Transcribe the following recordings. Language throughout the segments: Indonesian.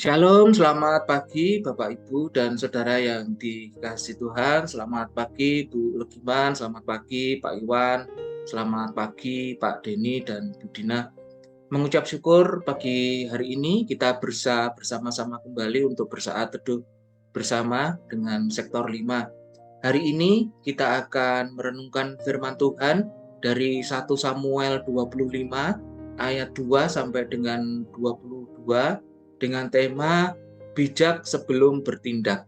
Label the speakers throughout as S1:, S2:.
S1: Shalom, selamat pagi Bapak Ibu dan Saudara yang dikasihi Tuhan. Selamat pagi Bu Legiman, selamat pagi Pak Iwan, selamat pagi Pak Denny dan Bu Dina. Mengucap syukur pagi hari ini kita bersama-sama kembali untuk bersaat teduh bersama dengan sektor 5. Hari ini kita akan merenungkan firman Tuhan dari 1 Samuel 25 ayat 2 sampai dengan 22 dengan tema bijak sebelum bertindak.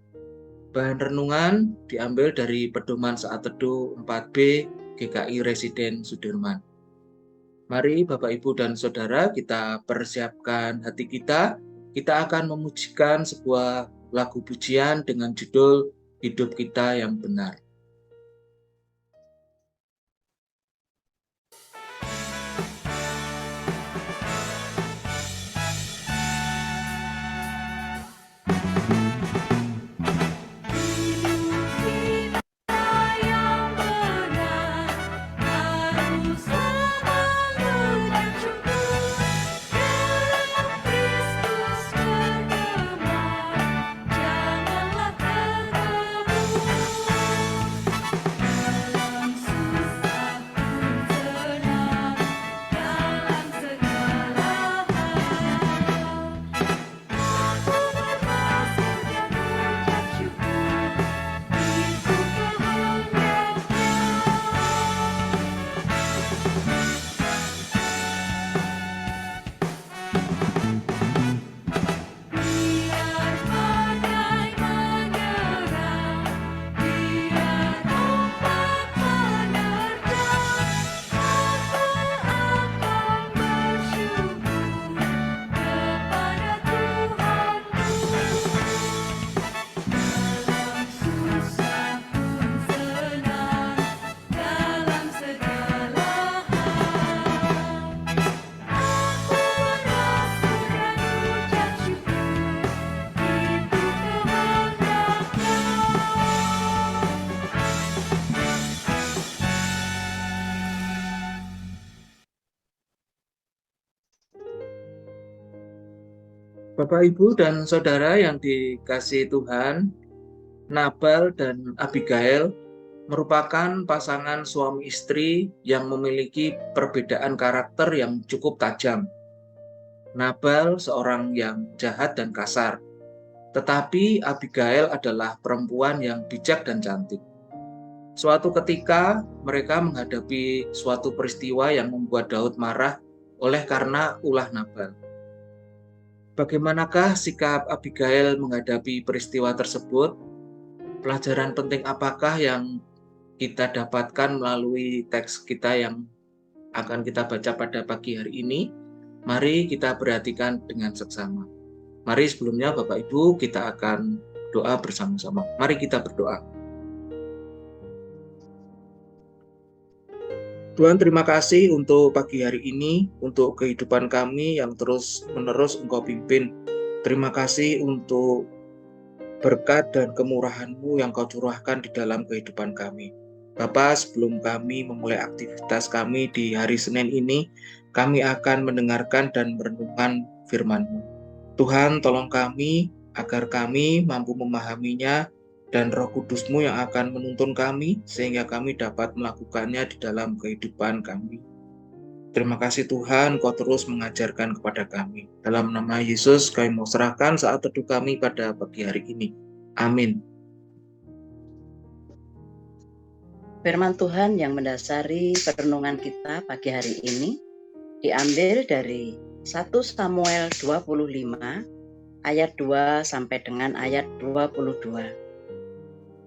S1: Bahan renungan diambil dari pedoman saat teduh 4B GKI Residen Sudirman. Mari Bapak Ibu dan Saudara kita persiapkan hati kita. Kita akan memujikan sebuah lagu pujian dengan judul Hidup Kita yang Benar. Bapak, Ibu, dan Saudara yang dikasihi Tuhan, Nabal dan Abigail merupakan pasangan suami istri yang memiliki perbedaan karakter yang cukup tajam. Nabal seorang yang jahat dan kasar, tetapi Abigail adalah perempuan yang bijak dan cantik. Suatu ketika mereka menghadapi suatu peristiwa yang membuat Daud marah oleh karena ulah Nabal. Bagaimanakah sikap Abigail menghadapi peristiwa tersebut? Pelajaran penting apakah yang kita dapatkan melalui teks kita yang akan kita baca pada pagi hari ini? Mari kita perhatikan dengan seksama. Mari sebelumnya Bapak Ibu kita akan doa bersama-sama. Mari kita berdoa. Tuhan, terima kasih untuk pagi hari ini, untuk kehidupan kami yang terus-menerus Engkau pimpin. Terima kasih untuk berkat dan kemurahan-Mu yang Kau curahkan di dalam kehidupan kami. Bapa, sebelum kami memulai aktivitas kami di hari Senin ini, kami akan mendengarkan dan merenungkan firman-Mu. Tuhan, tolong kami agar kami mampu memahaminya dan Roh Kudus-Mu yang akan menuntun kami sehingga kami dapat melakukannya di dalam kehidupan kami. Terima kasih Tuhan, Kau terus mengajarkan kepada kami. Dalam nama Yesus, kami mau serahkan saat teduh kami pada pagi hari ini. Amin.
S2: Firman Tuhan yang mendasari perenungan kita pagi hari ini diambil dari 1 Samuel 25 ayat 2 sampai dengan ayat 22.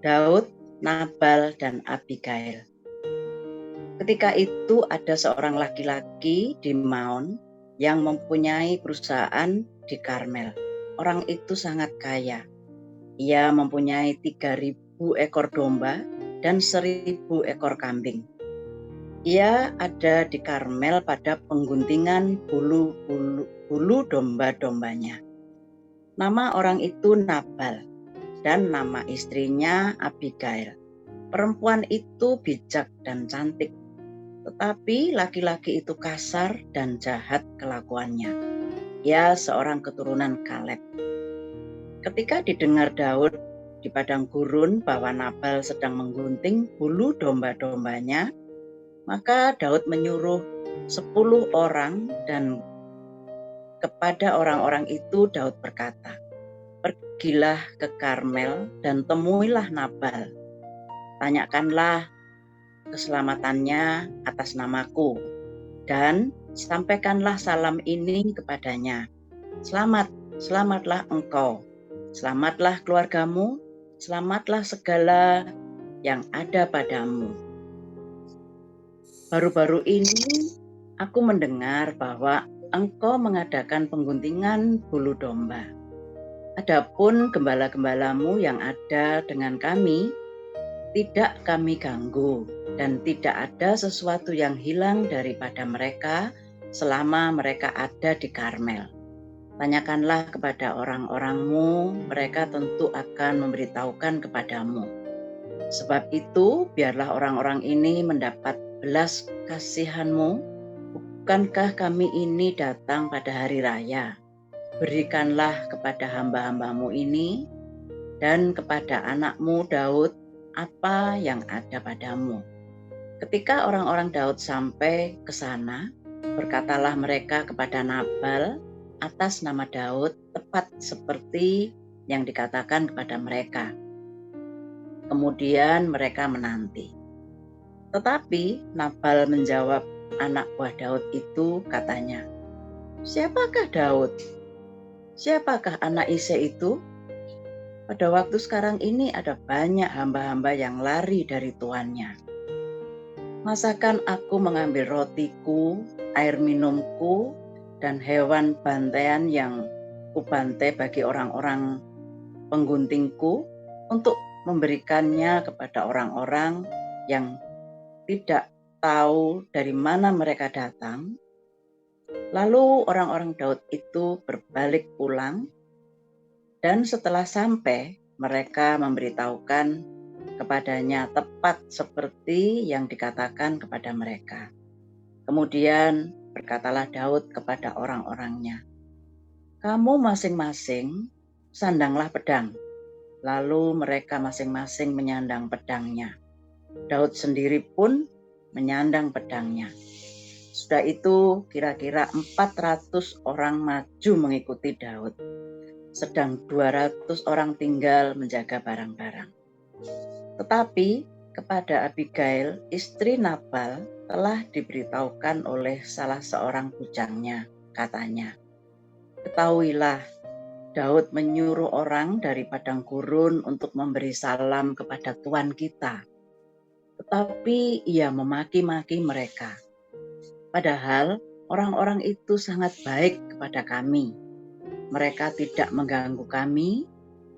S2: Daud, Nabal, dan Abigail. Ketika itu ada seorang laki-laki di Maon yang mempunyai perusahaan di Karmel. Orang itu sangat kaya. Ia mempunyai 3.000 ekor domba dan 1.000 ekor kambing. Ia ada di Karmel pada pengguntingan bulu domba-dombanya. Nama orang itu Nabal dan nama istrinya Abigail. Perempuan itu bijak dan cantik, tetapi laki-laki itu kasar dan jahat kelakuannya. Ia seorang keturunan Kaleb. Ketika didengar Daud di padang gurun bahwa Nabal sedang menggunting bulu domba-dombanya, maka Daud menyuruh 10 orang, dan kepada orang-orang itu Daud berkata, "Pergilah ke Karmel dan temuilah Nabal. Tanyakanlah keselamatannya atas namaku, dan sampaikanlah salam ini kepadanya. Selamat, selamatlah engkau, selamatlah keluargamu, selamatlah segala yang ada padamu." Baru-baru ini aku mendengar bahwa engkau mengadakan pengguntingan bulu domba. Adapun gembala-gembalamu yang ada dengan kami, tidak kami ganggu, dan tidak ada sesuatu yang hilang daripada mereka selama mereka ada di Karmel. Tanyakanlah kepada orang-orangmu, mereka tentu akan memberitahukan kepadamu. Sebab itu, biarlah orang-orang ini mendapat belas kasihanmu. Bukankah kami ini datang pada hari raya? Berikanlah kepada hamba-hambamu ini dan kepada anakmu Daud apa yang ada padamu. Ketika orang-orang Daud sampai ke sana, berkatalah mereka kepada Nabal atas nama Daud, tepat seperti yang dikatakan kepada mereka. Kemudian mereka menanti. Tetapi Nabal menjawab anak buah Daud itu, katanya, "Siapakah Daud? Siapakah anak Isai itu? Pada waktu sekarang ini ada banyak hamba-hamba yang lari dari tuannya. Masakan aku mengambil rotiku, air minumku, dan hewan bantaian yang kubantai bagi orang-orang pengguntingku untuk memberikannya kepada orang-orang yang tidak tahu dari mana mereka datang?" Lalu orang-orang Daud itu berbalik pulang, dan setelah sampai mereka memberitahukan kepadanya tepat seperti yang dikatakan kepada mereka. Kemudian berkatalah Daud kepada orang-orangnya, "Kamu masing-masing sandanglah pedang." Lalu mereka masing-masing menyandang pedangnya. Daud sendiri pun menyandang pedangnya. Sudah itu kira-kira 400 orang maju mengikuti Daud, sedang 200 orang tinggal menjaga barang-barang. Tetapi kepada Abigail, istri Nabal, telah diberitahukan oleh salah seorang bujangnya, katanya, "Ketahuilah, Daud menyuruh orang dari padang gurun untuk memberi salam kepada tuan kita, tetapi ia memaki-maki mereka. Padahal orang-orang itu sangat baik kepada kami. Mereka tidak mengganggu kami,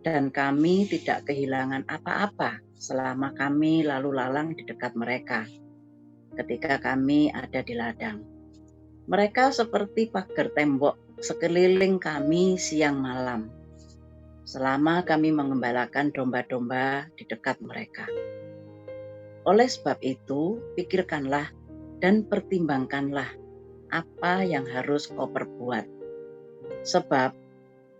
S2: dan kami tidak kehilangan apa-apa selama kami lalu lalang di dekat mereka ketika kami ada di ladang. Mereka seperti pagar tembok sekeliling kami siang malam, selama kami mengembalakan domba-domba di dekat mereka. Oleh sebab itu, pikirkanlah dan pertimbangkanlah apa yang harus kau perbuat. Sebab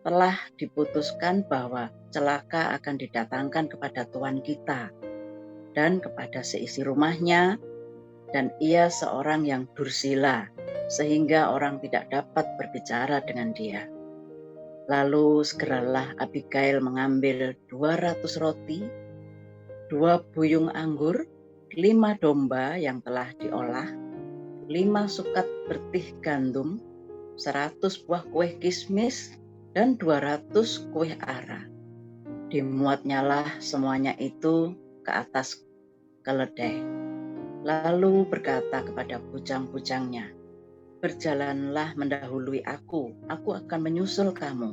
S2: telah diputuskan bahwa celaka akan didatangkan kepada Tuhan kita dan kepada seisi rumahnya, dan ia seorang yang dursila, sehingga orang tidak dapat berbicara dengan dia." Lalu segeralah Abigail mengambil 200 roti, 2 buyung anggur, 5 domba yang telah diolah, 5 sukat bertih gandum, 100 buah kue kismis, dan 200 kue ara. Dimuatnyalah semuanya itu ke atas keledai. Lalu berkata kepada bujang-bujangnya, "Berjalanlah mendahului aku akan menyusul kamu."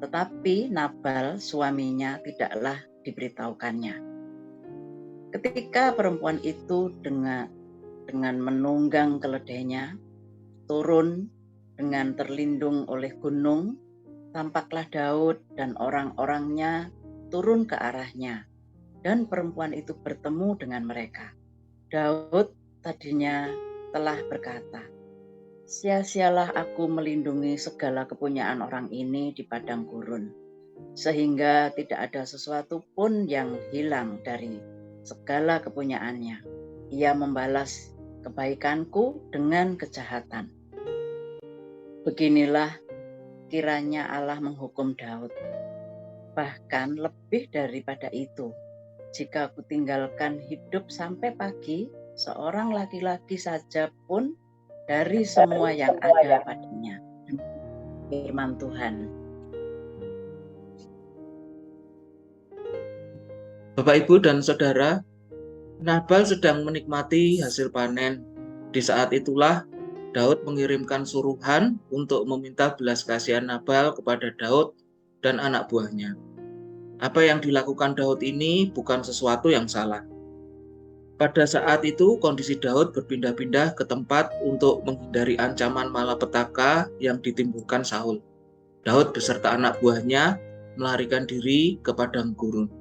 S2: Tetapi Nabal suaminya tidaklah diberitahukannya. Ketika perempuan itu dengan menunggang keledainya turun dengan terlindung oleh gunung, tampaklah Daud dan orang-orangnya turun ke arahnya, dan perempuan itu bertemu dengan mereka. Daud tadinya telah berkata, "Sia-sialah aku melindungi segala kepunyaan orang ini di padang gurun. sehingga tidak ada sesuatu pun yang hilang dari segala kepunyaannya. Ia membalas kebaikanku dengan kejahatan. Beginilah kiranya Allah menghukum Daud. Bahkan lebih daripada itu, jika aku tinggalkan hidup sampai pagi, seorang laki-laki saja pun dari semua yang ada padanya. Firman Tuhan.
S1: Bapak, Ibu, dan Saudara, Nabal sedang menikmati hasil panen. Di saat itulah Daud mengirimkan suruhan untuk meminta belas kasihan Nabal kepada Daud dan anak buahnya. Apa yang dilakukan Daud ini bukan sesuatu yang salah. Pada saat itu kondisi Daud berpindah-pindah ke tempat untuk menghindari ancaman malapetaka yang ditimbulkan Saul. Daud beserta anak buahnya melarikan diri ke padang gurun.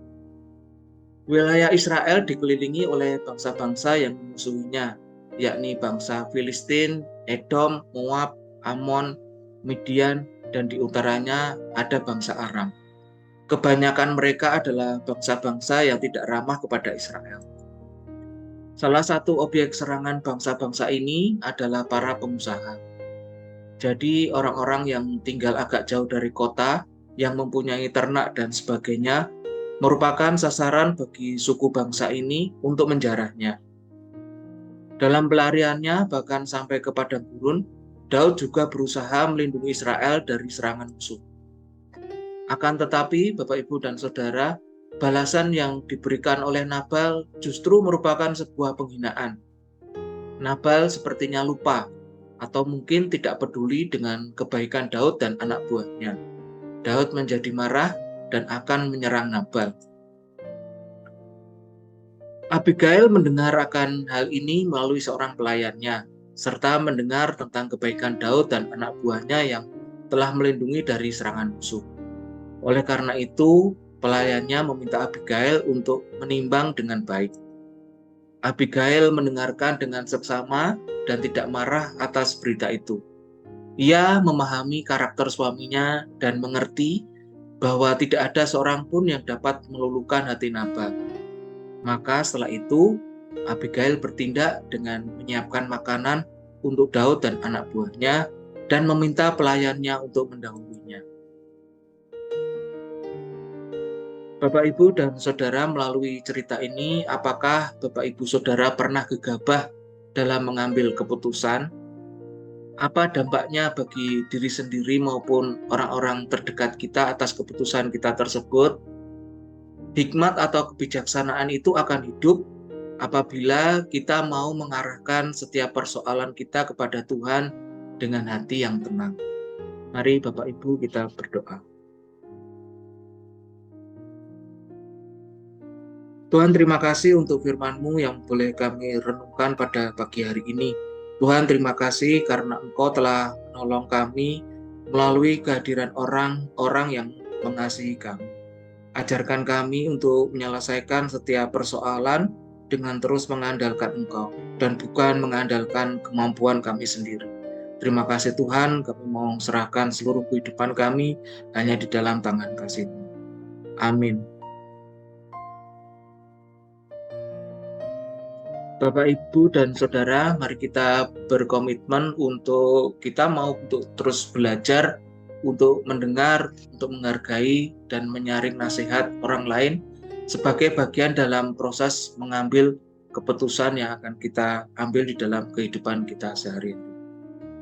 S1: Wilayah Israel dikelilingi oleh bangsa-bangsa yang memusuhinya, yakni bangsa Filistin, Edom, Moab, Ammon, Midian, dan di utaranya ada bangsa Aram. Kebanyakan mereka adalah bangsa-bangsa yang tidak ramah kepada Israel. Salah satu objek serangan bangsa-bangsa ini adalah para pengusaha. Jadi orang-orang yang tinggal agak jauh dari kota, yang mempunyai ternak dan sebagainya, merupakan sasaran bagi suku bangsa ini untuk menjarahnya. Dalam pelariannya bahkan sampai ke padang gurun, Daud juga berusaha melindungi Israel dari serangan musuh. Akan tetapi, Bapak, Ibu, dan Saudara, balasan yang diberikan oleh Nabal justru merupakan sebuah penghinaan. Nabal sepertinya lupa atau mungkin tidak peduli dengan kebaikan Daud dan anak buahnya. Daud menjadi marah dan akan menyerang Nabal. Abigail mendengar akan hal ini melalui seorang pelayannya, serta mendengar tentang kebaikan Daud dan anak buahnya yang telah melindungi dari serangan musuh. Oleh karena itu, pelayannya meminta Abigail untuk menimbang dengan baik. Abigail mendengarkan dengan seksama dan tidak marah atas berita itu. Ia memahami karakter suaminya dan mengerti bahwa tidak ada seorang pun yang dapat meluluhkan hati Nabal. Maka setelah itu, Abigail bertindak dengan menyiapkan makanan untuk Daud dan anak buahnya dan meminta pelayannya untuk mendahulunya. Bapak, Ibu, dan Saudara, melalui cerita ini, apakah Bapak, Ibu, Saudara pernah gegabah dalam mengambil keputusan? Apa dampaknya bagi diri sendiri maupun orang-orang terdekat kita atas keputusan kita tersebut? Hikmat atau kebijaksanaan itu akan hidup apabila kita mau mengarahkan setiap persoalan kita kepada Tuhan dengan hati yang tenang. Mari Bapak Ibu kita berdoa. Tuhan, terima kasih untuk firman-Mu yang boleh kami renungkan pada pagi hari ini. Tuhan, terima kasih karena Engkau telah menolong kami melalui kehadiran orang-orang yang mengasihi kami. Ajarkan kami untuk menyelesaikan setiap persoalan dengan terus mengandalkan Engkau dan bukan mengandalkan kemampuan kami sendiri. Terima kasih Tuhan, kami mau serahkan seluruh kehidupan kami hanya di dalam tangan kasih-Mu. Amin. Bapak, Ibu, dan Saudara, mari kita berkomitmen untuk kita mau untuk terus belajar, untuk mendengar, untuk menghargai, dan menyaring nasihat orang lain sebagai bagian dalam proses mengambil keputusan yang akan kita ambil di dalam kehidupan kita sehari-hari.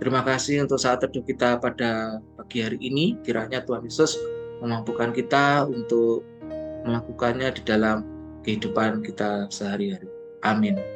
S1: Terima kasih untuk saat teduh kita pada pagi hari ini. Kiranya Tuhan Yesus memampukan kita untuk melakukannya di dalam kehidupan kita sehari-hari. Amin.